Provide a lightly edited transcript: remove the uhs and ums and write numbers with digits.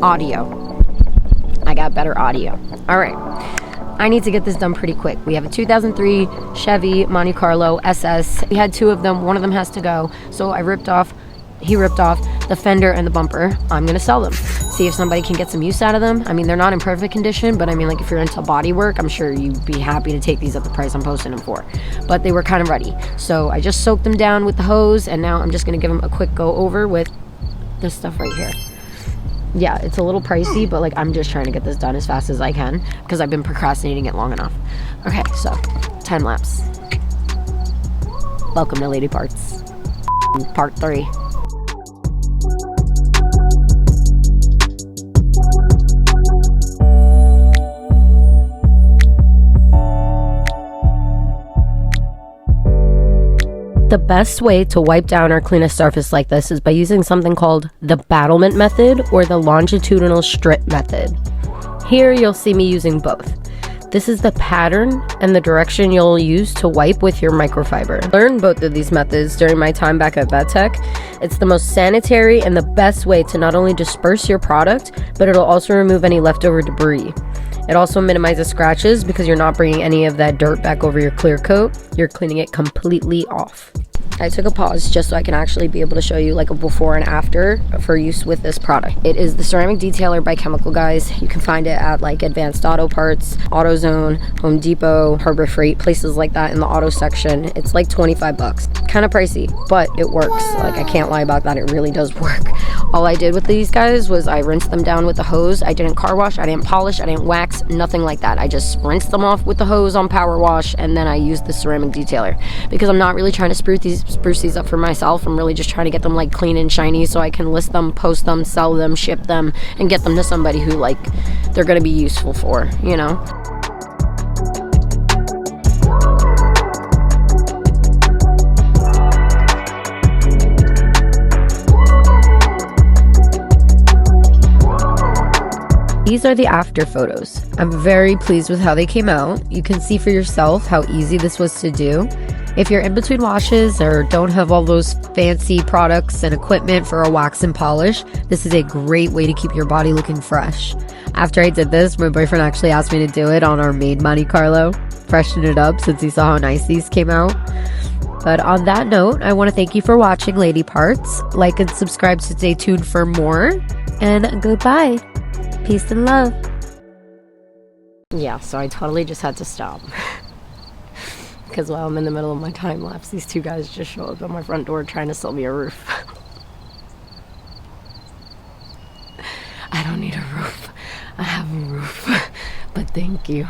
audio. I got better audio. All right. I need to get this done pretty quick. We have a 2003 Chevy Monte Carlo SS. We had two of them. One of them has to go. So he ripped off the fender and the bumper. I'm gonna sell them. See if somebody can get some use out of them. I mean, they're not in perfect condition, but I mean, like, if you're into body work, I'm sure you'd be happy to take these at the price I'm posting them for. But they were kind of ready. So I just soaked them down with the hose, and now I'm just gonna give them a quick go over with this stuff right here. Yeah, it's a little pricey, but like, I'm just trying to get this done as fast as I can because I've been procrastinating it long enough. Okay, so time lapse. Welcome to Lady Parts, part 3. The best way to wipe down or clean a surface like this is by using something called the battlement method or the longitudinal strip method. Here you'll see me using both. This is the pattern and the direction you'll use to wipe with your microfiber. I learned both of these methods during my time back at VetTech. It's the most sanitary and the best way to not only disperse your product, but it'll also remove any leftover debris. It also minimizes scratches because you're not bringing any of that dirt back over your clear coat. You're cleaning it completely off. I took a pause just so I can actually be able to show you like a before and after for use with this product. It is the Ceramic Detailer by Chemical Guys. You can find it at like Advanced Auto Parts, AutoZone, Home Depot, Harbor Freight, places like that in the auto section. It's like 25 bucks. Kind of pricey, but it works. Like, I can't lie about that. It really does work. All I did with these guys was I rinsed them down with the hose. I didn't car wash, I didn't polish, I didn't wax, nothing like that. I just rinsed them off with the hose on power wash, and then I used the Ceramic Detailer because I'm not really trying to spruce these up for myself. I'm really just trying to get them like clean and shiny so I can list them, post them, sell them, ship them, and get them to somebody who like they're gonna be useful for, you know? These are the after photos. I'm very pleased with how they came out. You can see for yourself how easy this was to do. If you're in between washes or don't have all those fancy products and equipment for a wax and polish, this is a great way to keep your body looking fresh. After I did this, my boyfriend actually asked me to do it on our maid Monte Carlo, freshen it up since he saw how nice these came out. But on that note, I want to thank you for watching Lady Parts. Like and subscribe to stay tuned for more. And goodbye. Peace and love. Yeah, so I totally just had to stop. Because while I'm in the middle of my time lapse, these two guys just show up at my front door trying to sell me a roof. I don't need a roof. I have a roof. But thank you.